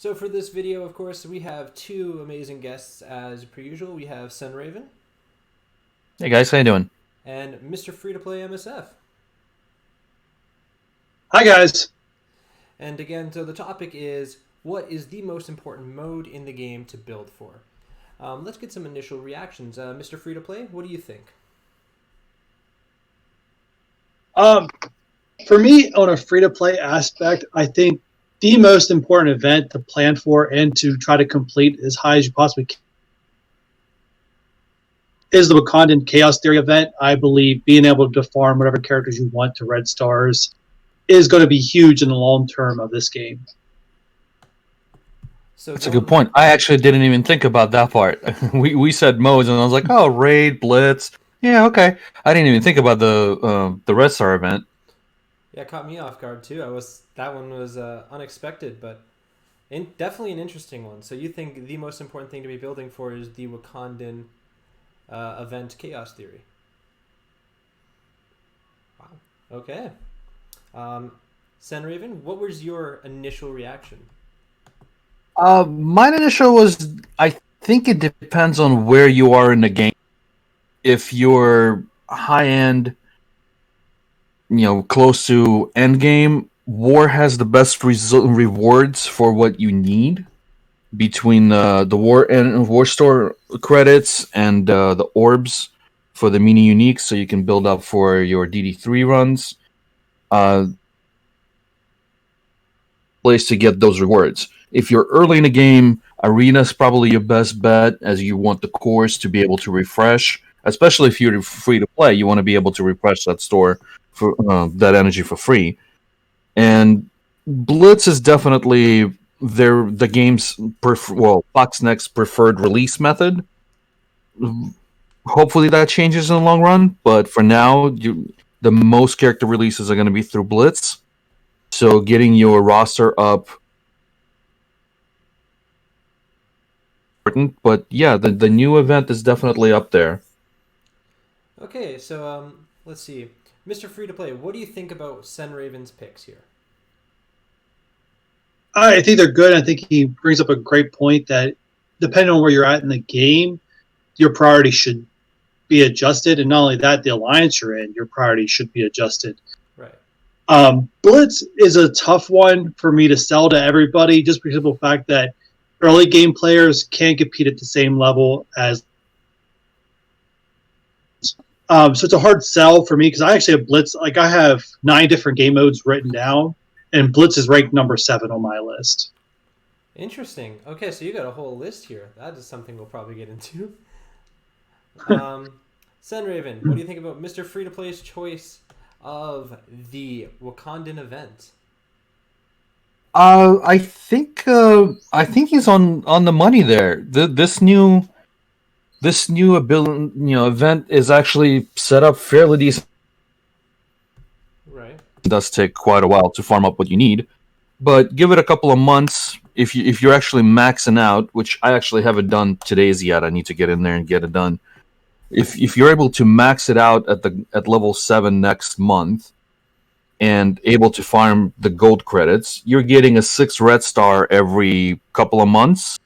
So for this video, of course, we have two amazing guests as per usual. We have Sen Raven Hey guys, how you doing? and Mr. Free to Play MSF. Hi guys. And again, so the topic is what is the most important mode in the game to build for? Let's get some initial reactions. Mr. Free to Play, what do you think? Um, for me, on a free-to-play aspect, I think the most important event to plan for and to try to complete as high as you possibly can is the Wakandan Chaos Theory event. I believe being able to farm whatever characters you want to red stars is going to be huge in the long term of this game. So That's a good point. I actually didn't even think about that part. We said modes, and I was like, oh, raid, blitz. Yeah, okay. I didn't even think about the Red Star event. Yeah, it caught me off guard too. That one was unexpected, but definitely an interesting one. So you think the most important thing to be building for is the Wakandan event Chaos Theory? Wow. Okay. Sen Raven, what was your initial reaction? My initial was, I think it depends on where you are in the game. If you're high end, close to end game, War has the best rewards for what you need between the War Store credits and the orbs for the mini uniques, so you can build up for your DD3 runs. Place to get those rewards. If you're early in the game, Arena is probably your best bet, as you want the cores to be able to refresh. Especially if you're free to play, you want to be able to refresh that store for that energy for free. And Blitz is definitely the game's Foxnext's preferred release method. Hopefully that changes in the long run, but for now, the most character releases are going to be through Blitz. So getting your roster up important, but yeah, the new event is definitely up there. Okay, so let's see. Mr. Free to Play, what do you think about Sen Raven's picks here? I think they're good. I think he brings up a great point that depending on where you're at in the game, your priority should be adjusted. And not only that, the alliance you're in, your priority should be adjusted. Right. Blitz is a tough one for me to sell to everybody just because of the fact that early game players can't compete at the same level as. So it's a hard sell for me because I actually have Blitz. Like I have 9 different game modes written down, and Blitz is ranked number 7 on my list. Interesting. Okay, so you got a whole list here. That is something we'll probably get into. Sen Raven, what do you think about Mr. Free to Play's choice of the Wakandan event? I think he's on the money there. This new ability, event is actually set up fairly decent. Right. It does take quite a while to farm up what you need, but give it a couple of months. If you're actually maxing out, which I actually haven't done today's yet, I need to get in there and get it done. If you're able to max it out at level 7 next month and able to farm the gold credits, you're getting a 6 red star every couple of months.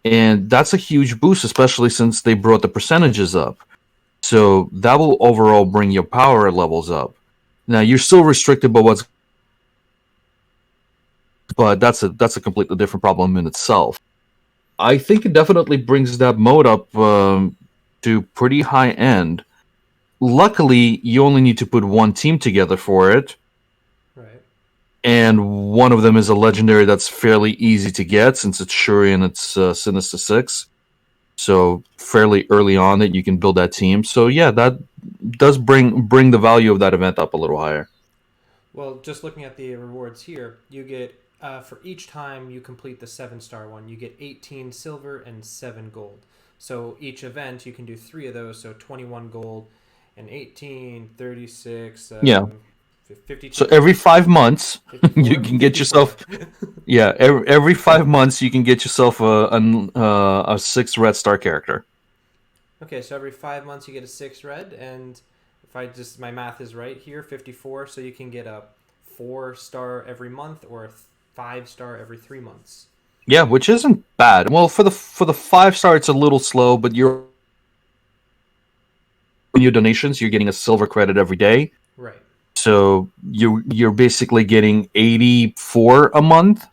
And that's a huge boost, especially since they brought the percentages up. So that will overall bring your power levels up. Now you're still restricted by but that's a completely different problem in itself. I think it definitely brings that mode up to pretty high end. Luckily, you only need to put one team together for it. Right. And one of them is a legendary that's fairly easy to get since it's Shuri and it's Sinister 6. So fairly early on that you can build that team. So yeah, that does bring the value of that event up a little higher. Well, just looking at the rewards here, you get for each time you complete the 7-star one, you get 18 silver and 7 gold. So each event you can do 3 of those, so 21 gold and 18, 36, Yeah. 52. So every 5 months, 54, you can get 54. yourself. Yeah, every 5 months you can get yourself a 6 red star character. Okay, so every 5 months you get a 6 red, and if my math is right here, 54. So you can get a 4-star every month or 5-star every 3 months. Yeah, which isn't bad. Well, for the 5-star, it's a little slow, but you're new donations, you're getting a silver credit every day. Right. So you're basically getting 84 a month.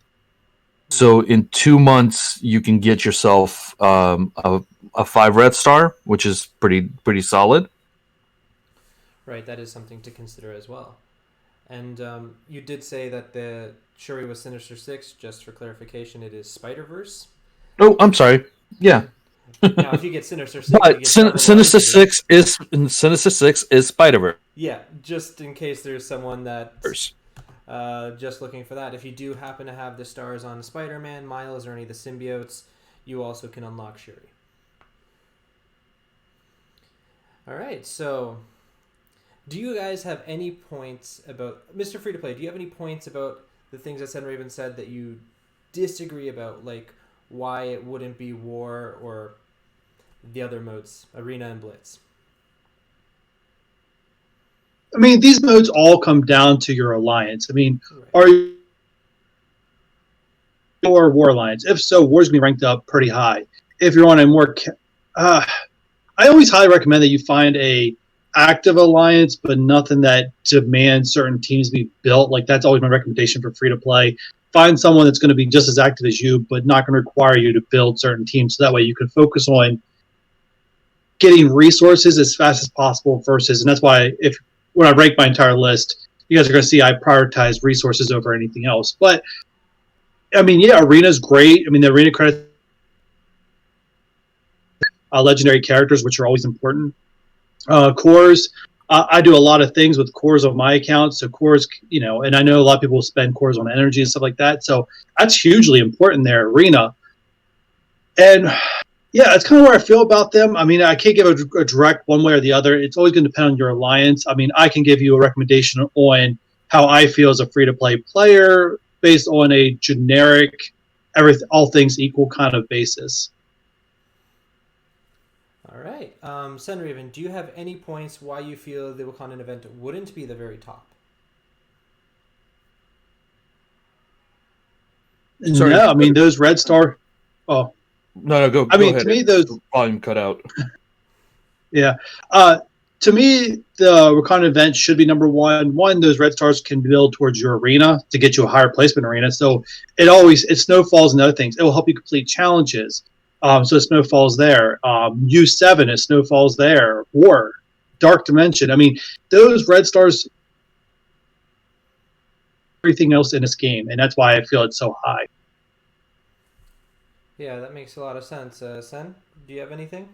So in 2 months, you can get yourself a 5 red star, which is pretty solid. Right, that is something to consider as well. And you did say that the Shuri was Sinister Six. Just for clarification, it is Spider-Verse. Oh, I'm sorry. Yeah. Now, if you get Sinister Six, But you get Sinister Six is Spider-Verse. Yeah, just in case there's someone that's just looking for that. If you do happen to have the stars on Spider-Man, Miles, or any of the symbiotes, you also can unlock Shuri. All right, so do you guys have any points about Mr. Free to Play? Do you have any points about the things that Sen Raven said that you disagree about, like why it wouldn't be War or the other modes, Arena and Blitz? I mean, these modes all come down to your alliance. I mean, Right. are you or War Alliance? If so, War's going to be ranked up pretty high. If you're on a more... I always highly recommend that you find a active alliance, but nothing that demands certain teams be built. Like, that's always my recommendation for free-to-play. Find someone that's going to be just as active as you, but not going to require you to build certain teams. So that way you can focus on getting resources as fast as possible versus... And that's why when I rank my entire list, you guys are going to see I prioritize resources over anything else. But, I mean, yeah, Arena's great. I mean, the Arena credits, legendary characters, which are always important. Cores, I do a lot of things with cores on my account. So cores, and I know a lot of people spend cores on energy and stuff like that. So that's hugely important there, Arena. And... yeah, that's kind of where I feel about them. I mean, I can't give a direct one way or the other. It's always going to depend on your alliance. I mean, I can give you a recommendation on how I feel as a free-to-play player based on a generic, all things equal kind of basis. All right. Sen Raven, do you have any points why you feel the Wakandan event wouldn't be the very top? Sorry. No, I mean, those Red Star... Oh. No, go I mean, ahead. to me, those... volume cut out. Yeah. To me, the Wakanda event should be number one. One, those red stars can build towards your arena to get you a higher placement arena. So it snowfalls and other things. It will help you complete challenges. So it snowfalls there. U7, it snowfalls there. War, Dark Dimension. I mean, those red stars, everything else in this game, and that's why I feel it's so high. Yeah, that makes a lot of sense. Sen, do you have anything?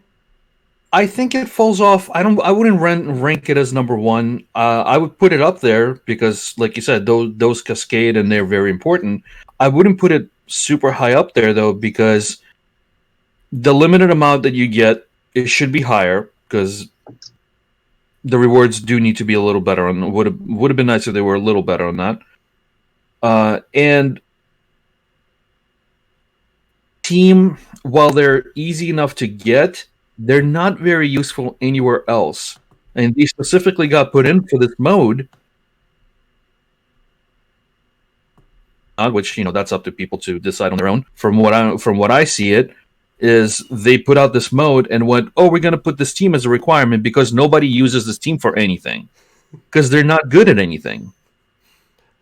I think it falls off. I wouldn't rank it as number one. I would put it up there because, like you said, those cascade and they're very important. I wouldn't put it super high up there though because the limited amount that you get, it should be higher because the rewards do need to be a little better. On would have been nice if they were a little better on that. And team, while they're easy enough to get, they're not very useful anywhere else. And they specifically got put in for this mode, which that's up to people to decide on their own. From what I see, it is they put out this mode and went, "Oh, we're going to put this team as a requirement because nobody uses this team for anything because they're not good at anything."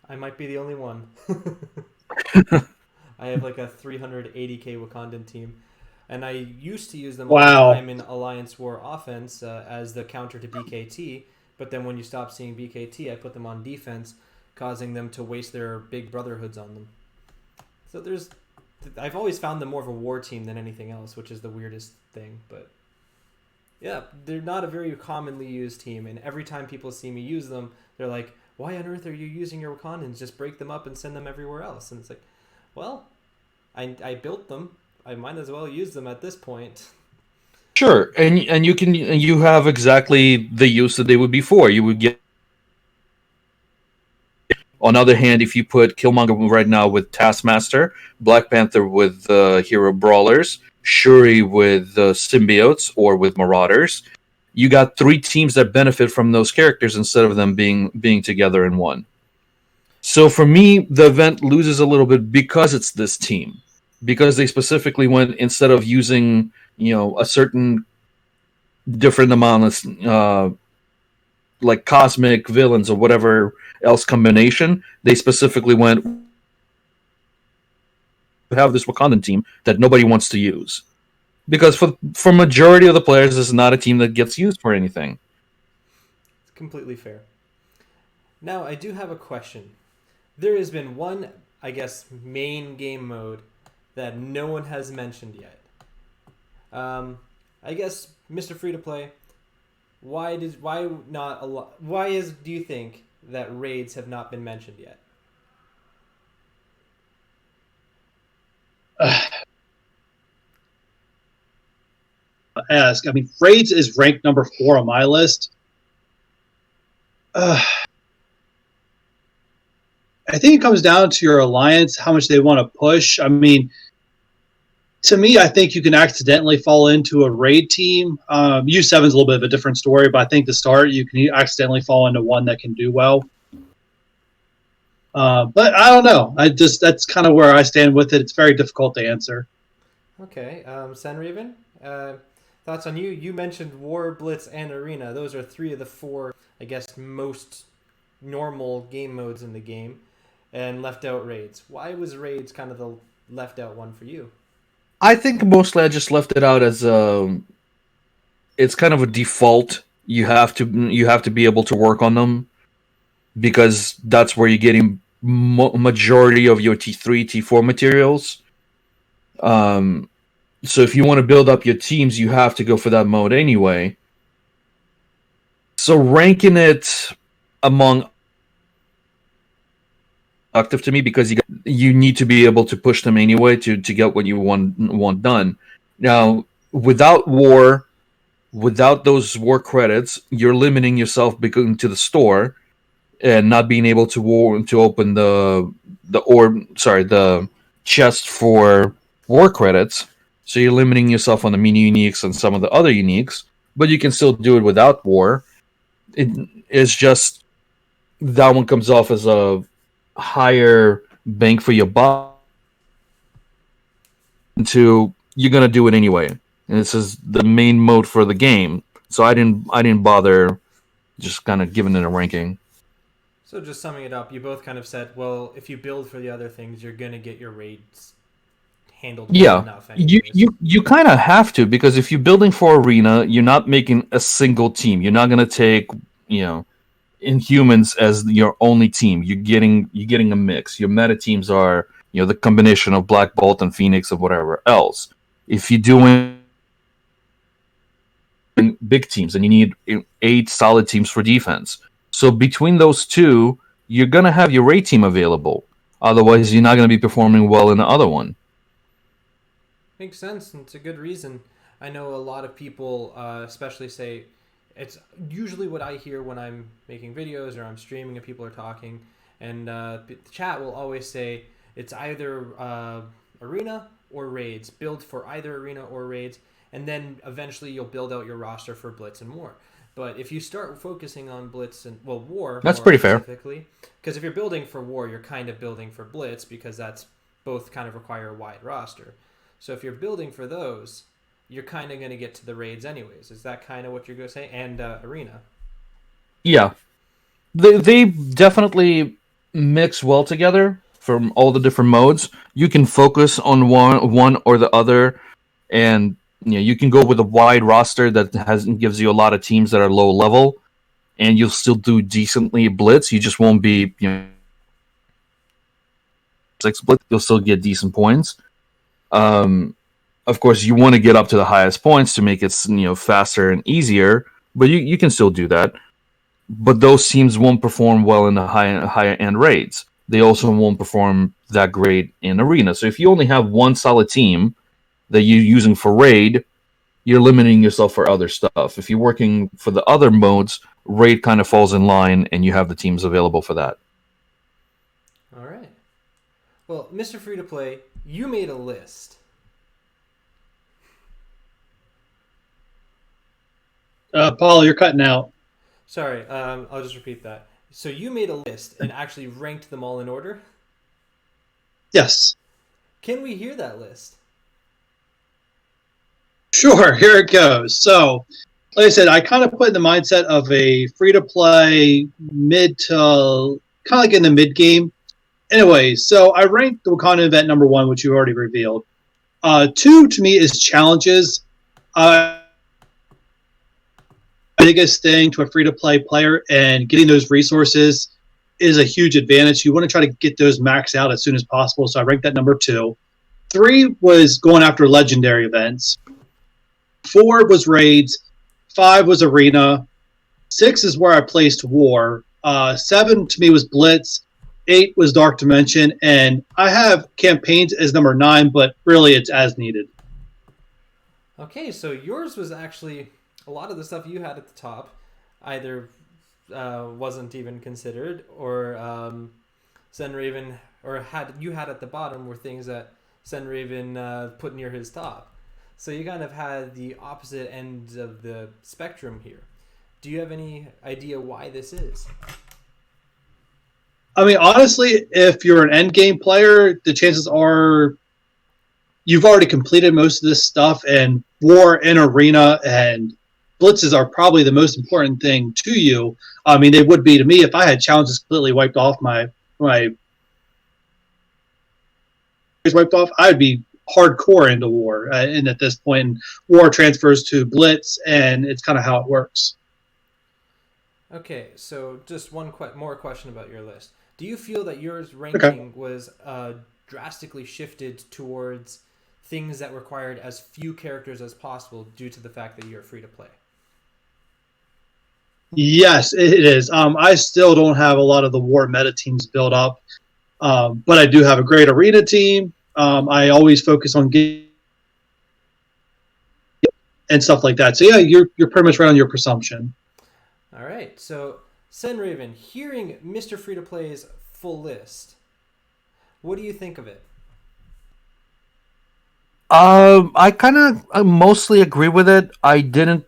I might be the only one. I have like a 380k Wakandan team, and I used to use them all the time in Alliance War Offense as the counter to BKT, but then when you stop seeing BKT, I put them on defense, causing them to waste their big brotherhoods on them. So I've always found them more of a war team than anything else, which is the weirdest thing, but yeah, they're not a very commonly used team, and every time people see me use them, they're like, "Why on earth are you using your Wakandans? Just break them up and send them everywhere else." And it's like, well, I built them. I might as well use them at this point. Sure, and you have exactly the use that they would be for. You would get. On the other hand, if you put Killmonger right now with Taskmaster, Black Panther with Hero Brawlers, Shuri with Symbiotes or with Marauders, you got 3 teams that benefit from those characters instead of them being together in one. So for me, the event loses a little bit because it's this team. Because they specifically went, instead of using, a certain different amount of like cosmic villains or whatever else combination, they specifically went, have this Wakandan team that nobody wants to use. Because for majority of the players, this is not a team that gets used for anything. It's completely fair. Now, I do have a question. There has been one, I guess, main game mode that no one has mentioned yet. I guess, Mr. Free to Play, why do you think that raids have not been mentioned yet? Ask. I mean, raids is ranked number 4 on my list. I think it comes down to your alliance, how much they want to push. I mean, to me, I think you can accidentally fall into a raid team. U7 is a little bit of a different story, but I think to start, you can accidentally fall into one that can do well. But I don't know. That's kind of where I stand with it. It's very difficult to answer. Okay, Senraven, thoughts on you? You mentioned War, Blitz, and Arena. Those are 3 of the 4, I guess, most normal game modes in the game, and left out raids. Why was raids kind of the left out one for you? I think mostly I just left it out as it's kind of a default. You have to be able to work on them because that's where you're getting majority of your T3, T4 materials. So if you want to build up your teams, you have to go for that mode anyway. So ranking it among productive to me because you need to be able to push them anyway to get what you want done. Now, without war, without those war credits, you're limiting yourself going to the store and not being able to open the chest for war credits. So you're limiting yourself on the mini uniques and some of the other uniques, but you can still do it without war. It's just that one comes off as a higher bang for your buck. You're gonna do it anyway, and this is the main mode for the game. So I didn't bother just kind of giving it a ranking. So just summing it up, you both kind of said, well, if you build for the other things, you're gonna get your raids handled well enough. You kind of have to, because if you're building for Arena, you're not making a single team. You're not gonna take Inhumans as your only team. You're getting a mix. Your meta teams are the combination of Black Bolt and Phoenix and whatever else. If you're doing big teams, and you need 8 solid teams for defense. So between those two, you're gonna have your raid team available. Otherwise, you're not gonna be performing well in the other one. Makes sense, and it's a good reason. I know a lot of people, especially say, it's usually what I hear when I'm making videos or I'm streaming and people are talking, and the chat will always say it's either Arena or Raids. Build for either Arena or Raids, and then eventually you'll build out your roster for Blitz and War. But if you start focusing on Blitz and, well, War, that's pretty fair. Because if you're building for War, you're kind of building for Blitz, because that's both kind of require a wide roster. So if you're building for those, you're kind of going to get to the raids anyways. Is that kind of what you're going to say? And Arena. Yeah. They definitely mix well together from all the different modes. You can focus on one or the other, and you can go with a wide roster that gives you a lot of teams that are low level, and you'll still do decently Blitz. You just won't be 6 Blitz. You'll still get decent points. Of course, you want to get up to the highest points to make it faster and easier, but you can still do that. But those teams won't perform well in the higher end raids. They also won't perform that great in Arena. So if you only have one solid team that you're using for raid, you're limiting yourself for other stuff. If you're working for the other modes, raid kind of falls in line, and you have the teams available for that. All right. Well, Mr. Free to Play, you made a list. Paul, you're cutting out. Sorry, I'll just repeat that. So you made a list and actually ranked them all in order? Yes. Can we hear that list? Sure, here it goes. So, like I said, I kind of put in the mindset of a free-to-play mid to kind of like in the mid-game. Anyway, so I ranked the Wakanda event number 1, which you already revealed. 2 to me is challenges. Biggest thing to a free-to-play player, and getting those resources is a huge advantage. You want to try to get those maxed out as soon as possible, so I ranked that number 2. 3 was going after legendary events. 4 was raids. 5 was arena. 6 is where I placed war. 7 to me was blitz. 8 was dark dimension, and I have campaigns as number 9, but really it's as needed. Okay, so yours was actually a lot of the stuff you had at the top either wasn't even considered, or Sen Raven, or had at the bottom were things that Sen Raven put near his top. So you kind of had the opposite ends of the spectrum here. Do you have any idea why this is? I mean, honestly, if you're an end game player, the chances are you've already completed most of this stuff, and war and arena and blitzes are probably the most important thing to you. I mean, they would be to me if I had challenges completely wiped off my wiped off. I'd be hardcore into war, and at this point, war transfers to blitz, and it's kind of how it works. Okay, so just one more question about your list. Do you feel that yours ranking was drastically shifted towards things that required as few characters as possible due to the fact that you're free to play? Yes, it is. I still don't have a lot of the war meta teams built up, but I do have a great arena team. I always focus on getting and stuff like that. So yeah, you're pretty much right on your presumption. All right, so Sen Raven, hearing Mr. Free to Play's full list, what do you think of it? I mostly agree with it. I didn't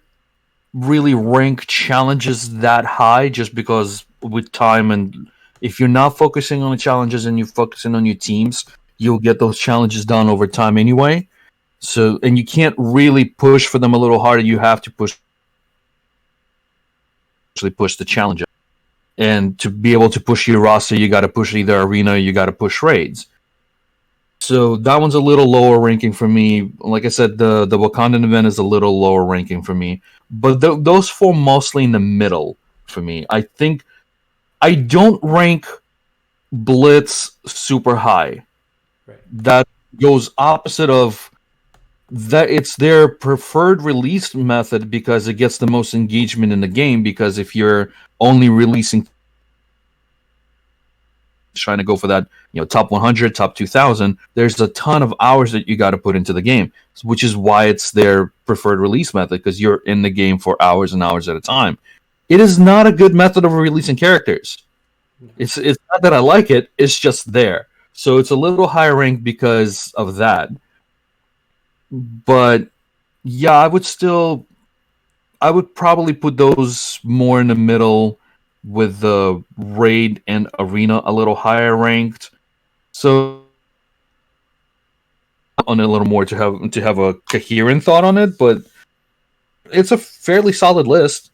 really rank challenges that high just because with time, and if you're not focusing on the challenges and you're focusing on your teams, you'll get those challenges done over time anyway. So, and you can't really push for them a little harder. You have to push the challenge. And to be able to push your roster, you got to push either arena, or you got to push raids. So that one's a little lower ranking for me. Like I said, the Wakandan event is a little lower ranking for me. But those four mostly in the middle for me. I think I don't rank Blitz super high. Right. That goes opposite of that. It's their preferred release method because it gets the most engagement in the game. Because if you're only releasing, trying to go for that, top 100, top 2000, there's a ton of hours that you got to put into the game, which is why it's their preferred release method, because you're in the game for hours and hours at a time. It is not a good method of releasing characters. No. It's not that I like it, it's just there. So it's a little higher ranked because of that. But yeah, I would probably put those more in the middle, with the raid and arena a little higher ranked. So on a little more to have a coherent thought on it, but it's a fairly solid list.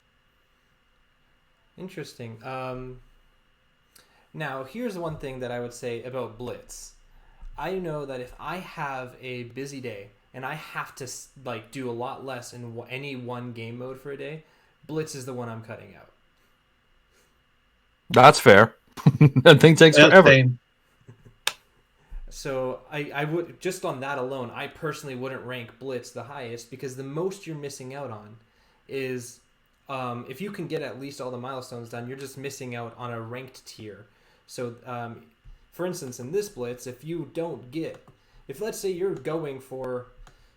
Interesting. Now, here's one thing that I would say about Blitz. I know that if I have a busy day and I have to do a lot less in any one game mode for a day, Blitz is the one I'm cutting out. That's fair. That thing takes forever. Same. So I would, just on that alone, I personally wouldn't rank Blitz the highest, because the most you're missing out on is if you can get at least all the milestones done, you're just missing out on a ranked tier. So for instance, in this Blitz, if let's say you're going for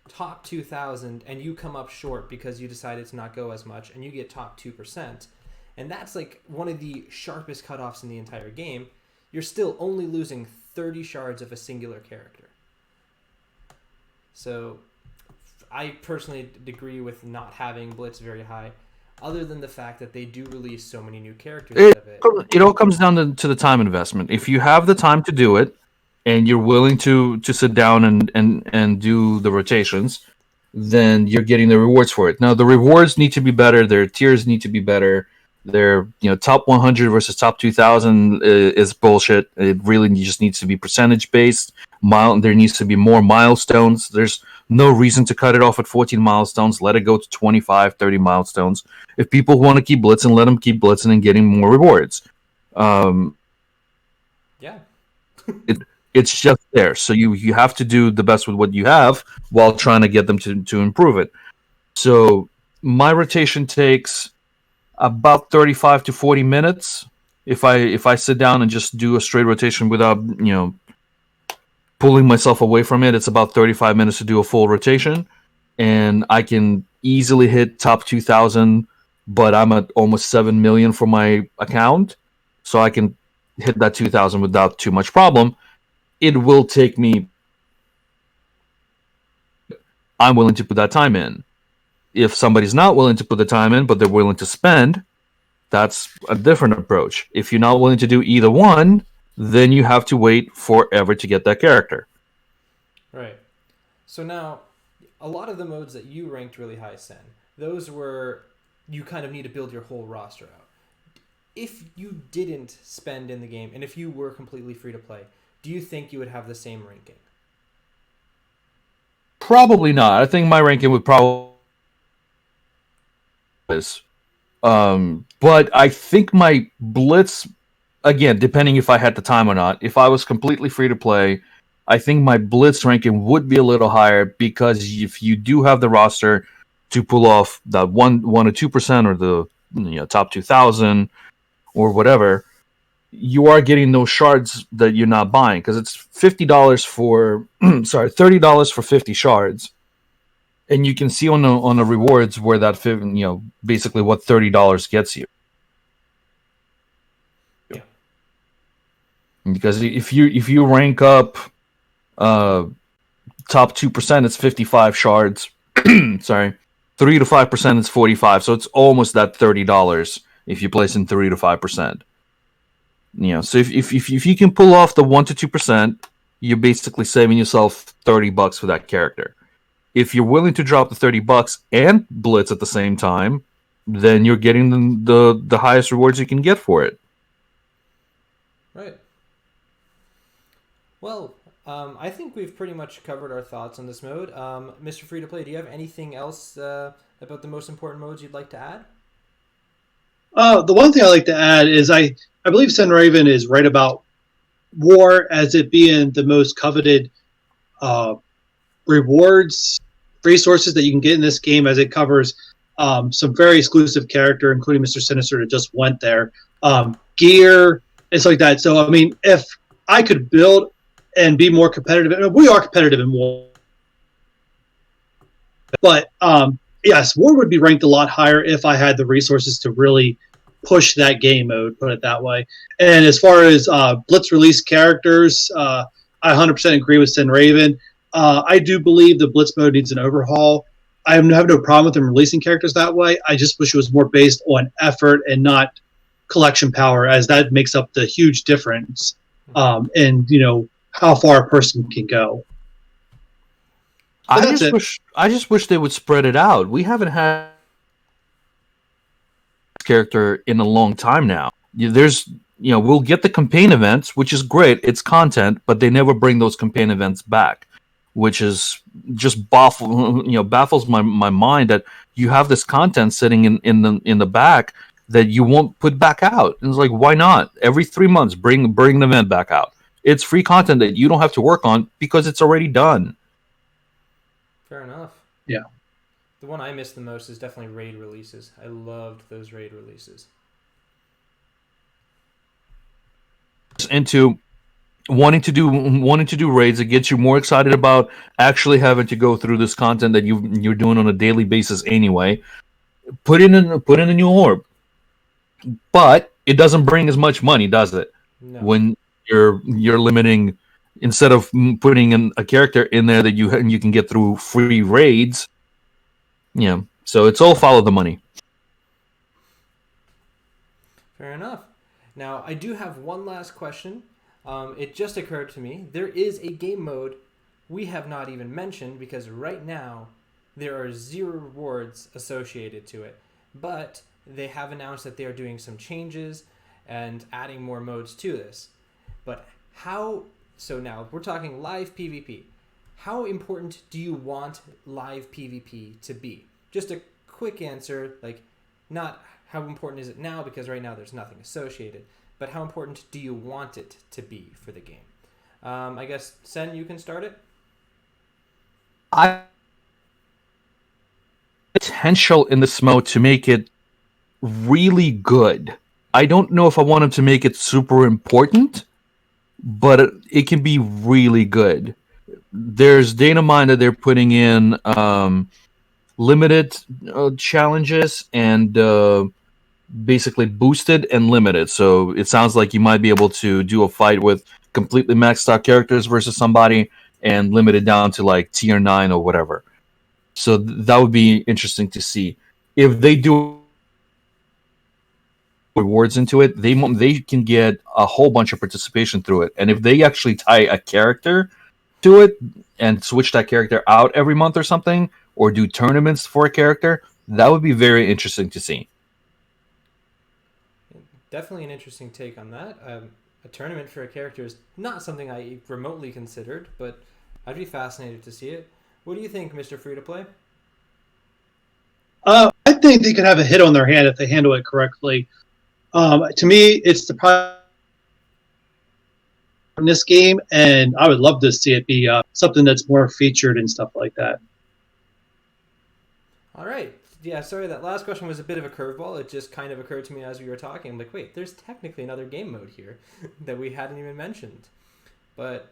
top 2,000 and you come up short because you decided to not go as much and you get top 2%, and that's one of the sharpest cutoffs in the entire game, you're still only losing 30 shards of a singular character. So I personally agree with not having Blitz very high. other than the fact that they do release so many new characters It, out of it. it all comes down to the time investment. If you have the time to do it, and you're willing to sit down and do the rotations, then you're getting the rewards for it. Now the rewards need to be better. Their tiers need to be better. Their top 100 versus top 2,000 is bullshit. It really just needs to be percentage based. There needs to be more milestones. There's no reason to cut it off at 14 milestones. Let it go to 25, 30 milestones. If people want to keep blitzing, let them keep blitzing and getting more rewards. Yeah. It's just there. So you have to do the best with what you have while trying to get them to improve it. So my rotation takes about 35 to 40 minutes. If I sit down and just do a straight rotation without, pulling myself away from it, it's about 35 minutes to do a full rotation. And I can easily hit top 2,000, but I'm at almost 7 million for my account. So I can hit that 2,000 without too much problem. It will take me. I'm willing to put that time in. If somebody's not willing to put the time in, but they're willing to spend, that's a different approach. If you're not willing to do either one, then you have to wait forever to get that character. Right. So now, a lot of the modes that you ranked really high, Sen, those were, you kind of need to build your whole roster out. If you didn't spend in the game, and if you were completely free to play, do you think you would have the same ranking? Probably not. I think my ranking would probably is. But I think my blitz, again, depending if I had the time or not, if I was completely free to play, I think my blitz ranking would be a little higher, because if you do have the roster to pull off that 1 or 2% or the top 2,000 or whatever, you are getting those shards that you're not buying, because it's $50 for $30 for 50 shards, and you can see on the rewards where that basically what $30 gets you. Yeah. Because if you rank up top 2%, it's 55 shards. Sorry, 3 to 5% is 45, so it's almost that $30 if you place in 3 to 5%. So if you can pull off the 1 to 2%, you're basically saving yourself $30 for that character. If you're willing to drop the $30 and blitz at the same time, then you're getting the highest rewards you can get for it. Right. Well, I think we've pretty much covered our thoughts on this mode. Mr. Free to Play, do you have anything else about the most important modes you'd like to add? The one thing I like to add is I believe Sen Raven is right about war as it being the most coveted rewards resources that you can get in this game, as it covers some very exclusive character, including Mr. Sinister that just went there, gear, and stuff like that. So, I mean, if I could build and be more competitive, and we are competitive in war, but yes, war would be ranked a lot higher if I had the resources to really push that game mode, put it that way. And as far as Blitz release characters, I 100% agree with Sen Raven. I do believe the Blitz mode needs an overhaul. I have no problem with them releasing characters that way. I just wish it was more based on effort and not collection power, as that makes up the huge difference in how far a person can go. I just wish they would spread it out. We haven't had character in a long time now. We'll get the campaign events, which is great. It's content, but they never bring those campaign events back, which is just baffles my mind that you have this content sitting in the back that you won't put back out. And it's like, why not? Every 3 months, bring the event back out. It's free content that you don't have to work on because it's already done. Fair enough. Yeah. The one I miss the most is definitely raid releases. I loved those raid releases. Into wanting to do raids, it gets you more excited about actually having to go through this content that you're doing on a daily basis anyway. Put in a new orb, but it doesn't bring as much money, does it? No. When you're limiting, instead of putting in a character in there that you can get through free raids. So it's all follow the money. Fair enough. Now, I do have one last question. It just occurred to me. There is a game mode we have not even mentioned because right now there are 0 rewards associated to it. But they have announced that they are doing some changes and adding more modes to this. But how... So now, we're talking live PvP. How important do you want live PvP to be? Just a quick answer, like, not how important is it now, because right now there's nothing associated, but how important do you want it to be for the game? I guess, Sen, you can start it? I potential in this mode to make it really good. I don't know if I want him to make it super important, but it can be really good. There's data mine that they're putting in limited challenges and basically boosted and limited. So it sounds like you might be able to do a fight with completely maxed out characters versus somebody and limited down to like tier 9 or whatever. So that would be interesting to see. If they do rewards into it, they can get a whole bunch of participation through it. And if they actually tie a character to it and switch that character out every month or something, or do tournaments for a character, that would be very interesting to see. Definitely an interesting take on that. A tournament for a character is not something I remotely considered, but I'd be fascinated to see it. What do you think, Mr. Free-to-Play? I think they could have a hit on their hand if they handle it correctly. To me, it's the problem in this game, and I would love to see it be something that's more featured and stuff like that. All right. Yeah, sorry, that last question was a bit of a curveball. It just kind of occurred to me as we were talking. I'm like, wait, there's technically another game mode here that we hadn't even mentioned. But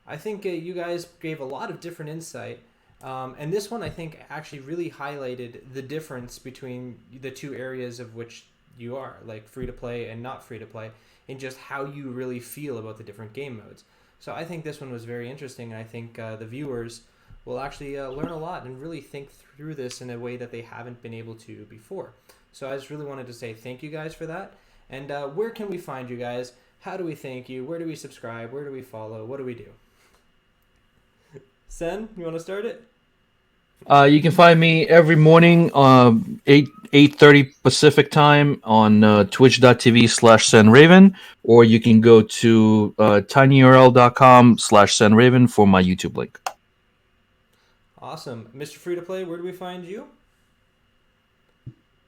I think you guys gave a lot of different insight. And this one, I think, actually really highlighted the difference between the two areas of which you are, like free-to-play and not free-to-play, and just how you really feel about the different game modes. So I think this one was very interesting, and I think the viewers will actually learn a lot and really think through this in a way that they haven't been able to before. So I just really wanted to say thank you guys for that. And where can we find you guys? How do we thank you? Where do we subscribe? Where do we follow? What do we do? Sen, you want to start it? You can find me every morning 8:30 Pacific time on twitch.tv/SenRaven, or you can go to tinyurl.com/SenRaven for my YouTube link. Awesome. Mr. Free-to-Play, where do we find you?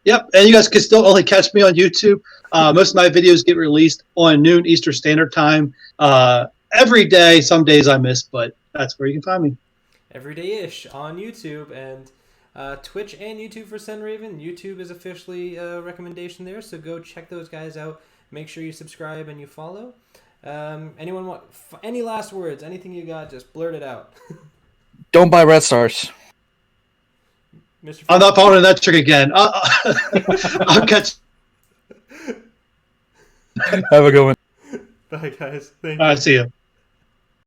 Yep, and you guys can still only catch me on YouTube. Most of my videos get released on noon Eastern Standard Time every day. Some days I miss, but that's where you can find me. Every day-ish on YouTube, and Twitch and YouTube for SenRaven. YouTube is officially a recommendation there, so go check those guys out. Make sure you subscribe and you follow. Anyone want any last words? Anything you got? Just blurt it out. Don't buy Red Stars. Mr. I'm not following that trick again. I'll catch. Have a good one. Bye, guys. Thank you. See you.